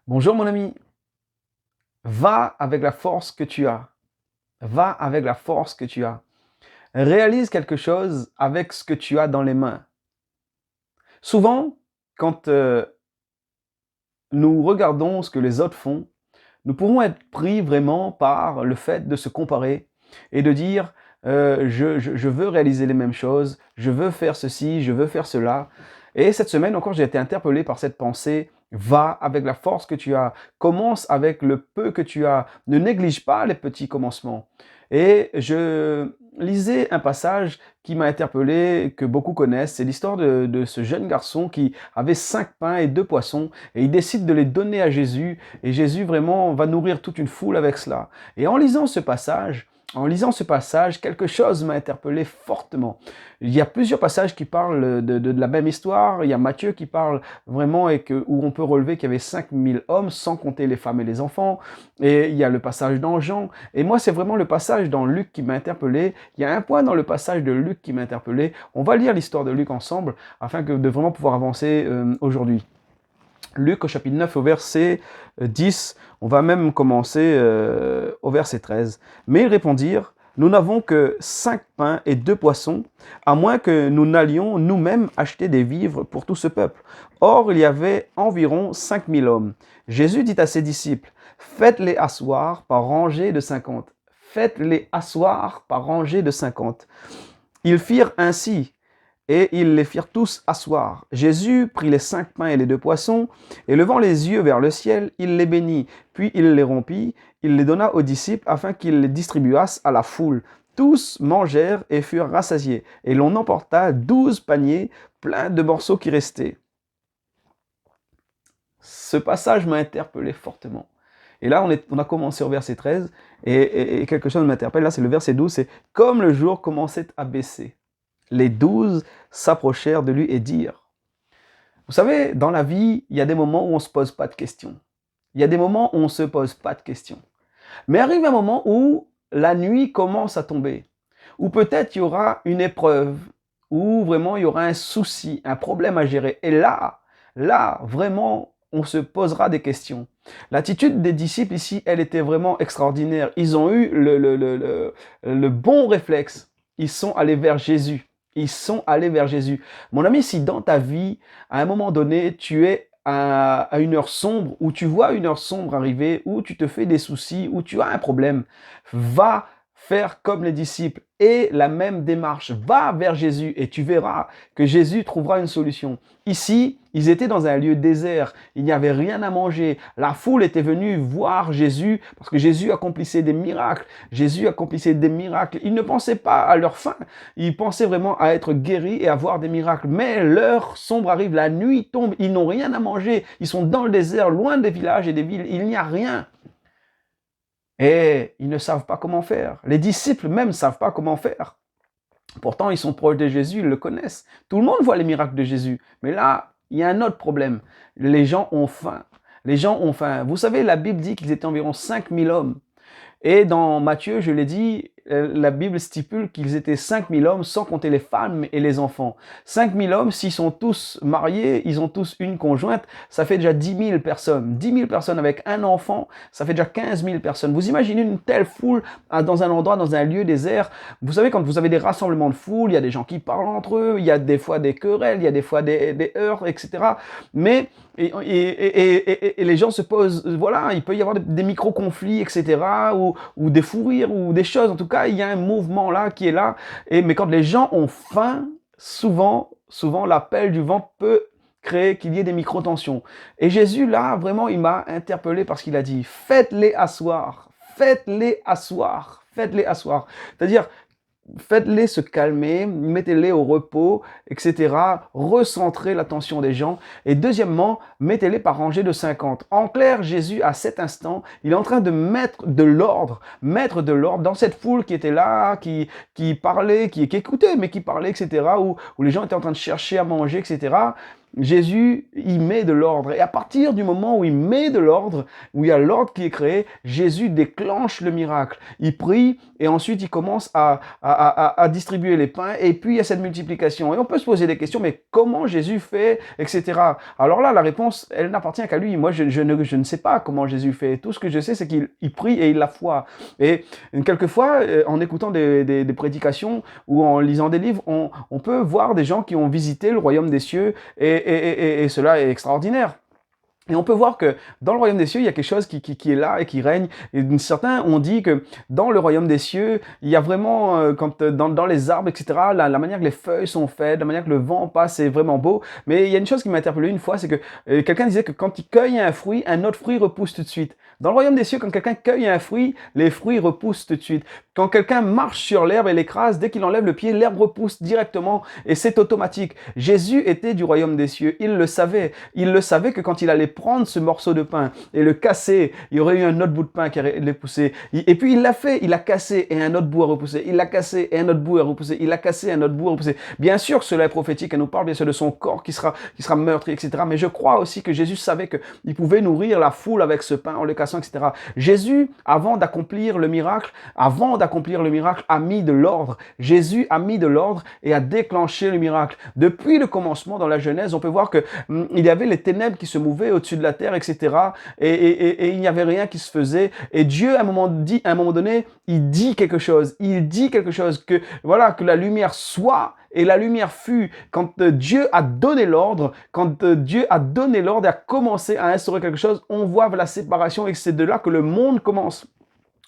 Bonjour mon ami, va avec la force que tu as. Va avec la force que tu as. Réalise quelque chose avec ce que tu as dans les mains. Souvent, quand nous regardons ce que les autres font, nous pourrons être pris vraiment par le fait de se comparer et de dire je veux réaliser les mêmes choses, je veux faire ceci, je veux faire cela. Et cette semaine encore, j'ai été interpellé par cette pensée. Va avec la force que tu as. Commence avec le peu que tu as. Ne néglige pas les petits commencements. Et je lisais un passage qui m'a interpellé, que beaucoup connaissent. C'est l'histoire de ce jeune garçon qui avait 5 pains et 2 poissons. Et il décide de les donner à Jésus. Et Jésus vraiment va nourrir toute une foule avec cela. Et en lisant ce passage, quelque chose m'a interpellé fortement. Il y a plusieurs passages qui parlent de la même histoire. Il y a Matthieu qui parle vraiment où on peut relever qu'il y avait 5000 hommes, sans compter les femmes et les enfants. Et il y a le passage dans Jean. Et moi, c'est vraiment le passage dans Luc qui m'a interpellé. Il y a un point dans le passage de Luc qui m'a interpellé. On va lire l'histoire de Luc ensemble afin de vraiment pouvoir avancer aujourd'hui. Luc au chapitre 9 au verset 10, on va même commencer au verset 13. Mais ils répondirent, nous n'avons que 5 pains et 2 poissons, à moins que nous n'allions nous-mêmes acheter des vivres pour tout ce peuple. Or, il y avait environ 5000 hommes. Jésus dit à ses disciples, faites-les asseoir par rangées de 50. Faites-les asseoir par rangées de 50. Ils firent ainsi. Et ils les firent tous asseoir. Jésus prit les 5 pains et les 2 poissons, et levant les yeux vers le ciel, il les bénit. Puis il les rompit, il les donna aux disciples afin qu'ils les distribuassent à la foule. Tous mangèrent et furent rassasiés, et l'on emporta 12 paniers pleins de morceaux qui restaient. Ce passage m'a interpellé fortement. Et là, on a commencé au verset 13, et quelque chose m'interpelle. Là, c'est le verset 12, c'est « Comme le jour commençait à baisser ». Les 12 s'approchèrent de lui et dirent, vous savez, dans la vie, il y a des moments où on ne se pose pas de questions. Il y a des moments où on ne se pose pas de questions. Mais arrive un moment où la nuit commence à tomber, où peut-être il y aura une épreuve, où vraiment il y aura un souci, un problème à gérer. Et là, vraiment, on se posera des questions. L'attitude des disciples ici, elle était vraiment extraordinaire. Ils ont eu le bon réflexe. Ils sont allés vers Jésus. Ils sont allés vers Jésus. Mon ami, si dans ta vie, à un moment donné, tu es à une heure sombre, où tu vois une heure sombre arriver, où tu te fais des soucis, où tu as un problème, va faire comme les disciples et la même démarche. Va vers Jésus et tu verras que Jésus trouvera une solution. Ici, ils étaient dans un lieu désert. Il n'y avait rien à manger. La foule était venue voir Jésus parce que Jésus accomplissait des miracles. Jésus accomplissait des miracles. Ils ne pensaient pas à leur faim. Ils pensaient vraiment à être guéris et à voir des miracles. Mais l'heure sombre arrive, la nuit tombe. Ils n'ont rien à manger. Ils sont dans le désert, loin des villages et des villes. Il n'y a rien. Et ils ne savent pas comment faire. Les disciples même ne savent pas comment faire. Pourtant, ils sont proches de Jésus, ils le connaissent. Tout le monde voit les miracles de Jésus. Mais là, il y a un autre problème. Les gens ont faim. Les gens ont faim. Vous savez, la Bible dit qu'ils étaient environ 5000 hommes. Et dans Matthieu, je l'ai dit, la Bible stipule qu'ils étaient 5000 hommes, sans compter les femmes et les enfants. 5000 hommes, s'ils sont tous mariés, ils ont tous une conjointe, ça fait déjà 10 000 personnes. 10 000 personnes avec un enfant, ça fait déjà 15 000 personnes. Vous imaginez une telle foule dans un endroit, dans un lieu désert. Vous savez, quand vous avez des rassemblements de foule, il y a des gens qui parlent entre eux, il y a des fois des querelles, il y a des fois des heurts, etc. Mais et les gens se posent, voilà, il peut y avoir des micro-conflits, etc., ou des fous rires, ou des choses. En tout cas, il y a un mouvement là qui est là. Mais quand les gens ont faim, souvent, l'appel du vent peut créer qu'il y ait des micro-tensions. Et Jésus, là, vraiment, il m'a interpellé parce qu'il a dit, faites-les asseoir, faites-les asseoir, faites-les asseoir. C'est-à-dire, faites-les se calmer, mettez-les au repos, etc. Recentrez l'attention des gens. Et deuxièmement, mettez-les par rangée de 50. En clair, Jésus, à cet instant, il est en train de mettre de l'ordre dans cette foule qui était là, qui parlait, qui écoutait, mais qui parlait, etc., où les gens étaient en train de chercher à manger, etc. Jésus, il met de l'ordre. Et à partir du moment où il met de l'ordre, où il y a l'ordre qui est créé, Jésus déclenche le miracle. Il prie et ensuite il commence à distribuer les pains et puis il y a cette multiplication. Et on peut se poser des questions, mais comment Jésus fait, etc. Alors là, la réponse, elle n'appartient qu'à lui. Moi, je ne sais pas comment Jésus fait. Tout ce que je sais, c'est qu'il prie et il la foi. Et quelquefois, en écoutant des prédications ou en lisant des livres, on peut voir des gens qui ont visité le royaume des cieux et cela est extraordinaire. Et on peut voir que dans le royaume des cieux, il y a quelque chose qui est là et qui règne. Et certains ont dit que dans le royaume des cieux, il y a vraiment, quand, dans les arbres, etc., la manière que les feuilles sont faites, la manière que le vent passe, c'est vraiment beau. Mais il y a une chose qui m'a interpellé une fois, c'est que quelqu'un disait que quand il cueille un fruit, un autre fruit repousse tout de suite. Dans le royaume des cieux, quand quelqu'un cueille un fruit, les fruits repoussent tout de suite. Quand quelqu'un marche sur l'herbe et l'écrase, dès qu'il enlève le pied, l'herbe repousse directement et c'est automatique. Jésus était du royaume des cieux, il le savait. Il le savait que quand il allait prendre ce morceau de pain et le casser, il y aurait eu un autre bout de pain qui allait pousser. Et puis il l'a fait, il a cassé et un autre bout a repoussé. Il l'a cassé et un autre bout a repoussé. Il a cassé et un autre bout a repoussé. Bien sûr, cela est prophétique, elle nous parle bien sûr de son corps qui sera meurtri, etc. Mais je crois aussi que Jésus savait qu'il pouvait nourrir la foule avec ce pain en le cassant, etc. Jésus, avant d'accomplir le miracle, a mis de l'ordre. Jésus a mis de l'ordre et a déclenché le miracle. Depuis le commencement dans la Genèse, on peut voir que il y avait les ténèbres qui se mouvaient au-dessus de la terre, etc. Et il n'y avait rien qui se faisait. Et Dieu, à un moment donné, il dit quelque chose. Il dit quelque chose que voilà, que la lumière soit. Et la lumière fut quand Dieu a donné l'ordre, quand Dieu a donné l'ordre et a commencé à instaurer quelque chose, on voit la séparation et c'est de là que le monde commence.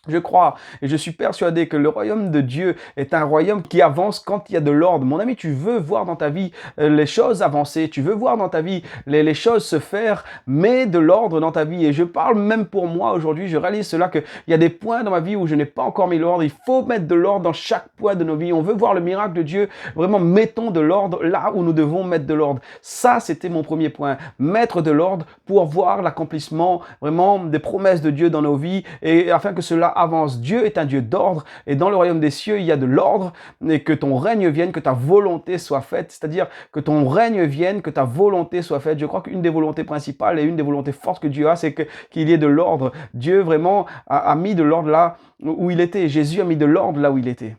Je crois et je suis persuadé que le royaume de Dieu est un royaume qui avance quand il y a de l'ordre. Mon ami, tu veux voir dans ta vie les choses avancer, tu veux voir dans ta vie les choses se faire, mets de l'ordre dans ta vie. Et je parle même pour moi aujourd'hui, je réalise cela qu'il y a des points dans ma vie où je n'ai pas encore mis l'ordre. Il faut mettre de l'ordre dans chaque point de nos vies. On veut voir le miracle de Dieu. Vraiment, mettons de l'ordre là où nous devons mettre de l'ordre. Ça, c'était mon premier point. Mettre de l'ordre pour voir l'accomplissement vraiment des promesses de Dieu dans nos vies et afin que cela avance. Dieu est un Dieu d'ordre et dans le royaume des cieux, il y a de l'ordre et que ton règne vienne, que ta volonté soit faite, c'est-à-dire que ton règne vienne, que ta volonté soit faite. Je crois qu'une des volontés principales et une des volontés fortes que Dieu a, c'est qu'il y ait de l'ordre. Dieu vraiment a mis de l'ordre là où il était. Jésus a mis de l'ordre là où il était.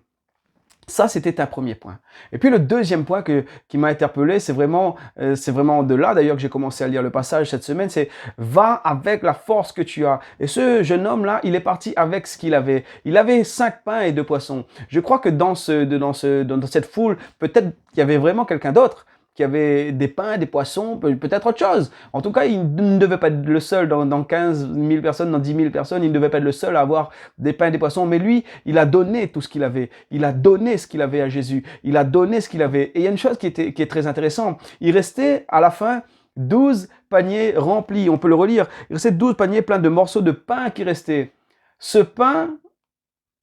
Ça, c'était un premier point. Et puis le deuxième point qui m'a interpellé, c'est vraiment de là d'ailleurs que j'ai commencé à lire le passage cette semaine, c'est « Va avec la force que tu as ». Et ce jeune homme-là, il est parti avec ce qu'il avait. Il avait 5 pains et 2 poissons. Je crois que dans cette foule, peut-être qu'il y avait vraiment quelqu'un d'autre qui avait des pains, des poissons, peut-être autre chose. En tout cas, il ne devait pas être le seul dans 15 000 personnes, dans 10 000 personnes, il ne devait pas être le seul à avoir des pains et des poissons. Mais lui, il a donné tout ce qu'il avait. Il a donné ce qu'il avait à Jésus. Il a donné ce qu'il avait. Et il y a une chose qui est très intéressante. Il restait à la fin 12 paniers remplis. On peut le relire. Il restait 12 paniers pleins de morceaux de pain qui restaient. Ce pain,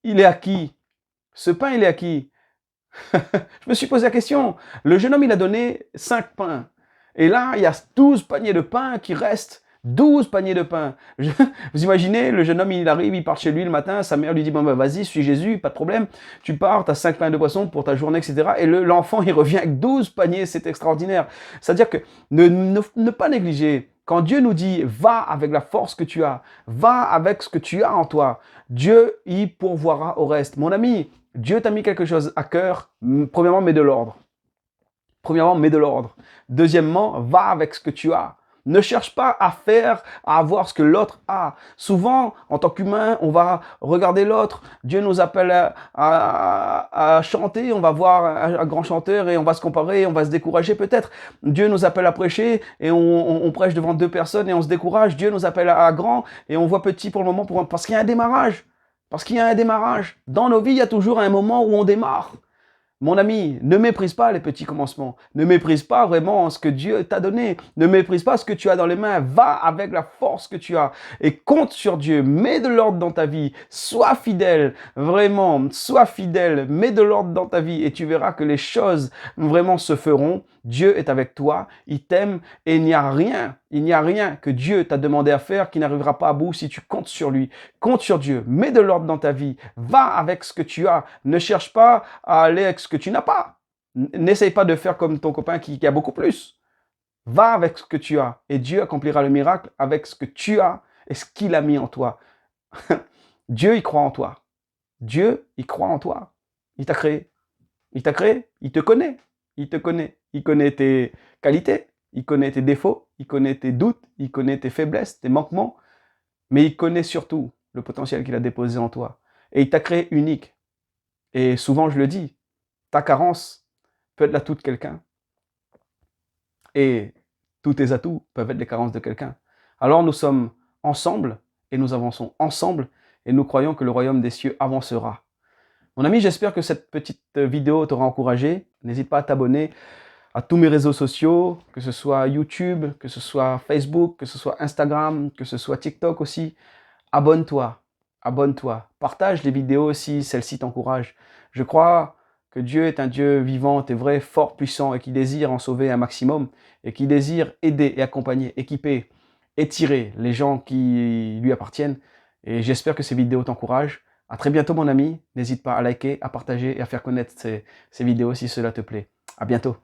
il est à qui? Ce pain, il est à qui? Je me suis posé la question. Le jeune homme, il a donné 5 pains. Et là, il y a 12 paniers de pain qui restent. 12 paniers de pain. Vous imaginez, le jeune homme, il arrive, il part chez lui le matin, sa mère lui dit, bon, ben, vas-y, suis Jésus, pas de problème. Tu pars, tu as 5 pains de poisson pour ta journée, etc. Et l'enfant, il revient avec 12 paniers, c'est extraordinaire. C'est-à-dire que ne pas négliger. Quand Dieu nous dit, va avec la force que tu as, va avec ce que tu as en toi, Dieu y pourvoira au reste. Mon ami, Dieu t'a mis quelque chose à cœur. Premièrement, mets de l'ordre. Premièrement, mets de l'ordre. Deuxièmement, va avec ce que tu as. Ne cherche pas à avoir ce que l'autre a. Souvent, en tant qu'humain, on va regarder l'autre. Dieu nous appelle à chanter. On va voir un grand chanteur et on va se comparer, on va se décourager peut-être. Dieu nous appelle à prêcher et on prêche devant 2 personnes et on se décourage. Dieu nous appelle à grand et on voit petit pour le moment parce qu'il y a un démarrage. Parce qu'il y a un démarrage. Dans nos vies, il y a toujours un moment où on démarre. Mon ami, ne méprise pas les petits commencements. Ne méprise pas vraiment ce que Dieu t'a donné. Ne méprise pas ce que tu as dans les mains. Va avec la force que tu as et compte sur Dieu. Mets de l'ordre dans ta vie. Sois fidèle. Vraiment, sois fidèle. Mets de l'ordre dans ta vie et tu verras que les choses vraiment se feront. Dieu est avec toi. Il t'aime et il n'y a rien que Dieu t'a demandé à faire qui n'arrivera pas à bout si tu comptes sur lui. Compte sur Dieu. Mets de l'ordre dans ta vie. Va avec ce que tu as. Ne cherche pas à aller avec ce que tu n'as pas. N'essaye pas de faire comme ton copain qui a beaucoup plus. Va avec ce que tu as et Dieu accomplira le miracle avec ce que tu as et ce qu'il a mis en toi. Dieu, il croit en toi. Dieu, il croit en toi. Il t'a créé. Il t'a créé. Il te connaît. Il te connaît. Il connaît tes qualités. Il connaît tes défauts. Il connaît tes doutes. Il connaît tes faiblesses, tes manquements. Mais il connaît surtout le potentiel qu'il a déposé en toi. Et il t'a créé unique. Et souvent, je le dis, ta carence peut être l'atout de quelqu'un. Et tous tes atouts peuvent être les carences de quelqu'un. Alors nous sommes ensemble et nous avançons ensemble et nous croyons que le royaume des cieux avancera. Mon ami, j'espère que cette petite vidéo t'aura encouragé. N'hésite pas à t'abonner à tous mes réseaux sociaux, que ce soit YouTube, que ce soit Facebook, que ce soit Instagram, que ce soit TikTok aussi. Abonne-toi, abonne-toi. Partage les vidéos si celles-ci t'encouragent. Je crois que Dieu est un Dieu vivant et vrai, fort, puissant et qui désire en sauver un maximum et qui désire aider et accompagner, équiper, étirer les gens qui lui appartiennent. Et j'espère que ces vidéos t'encouragent. À très bientôt mon ami. N'hésite pas à liker, à partager et à faire connaître ces vidéos si cela te plaît. À bientôt.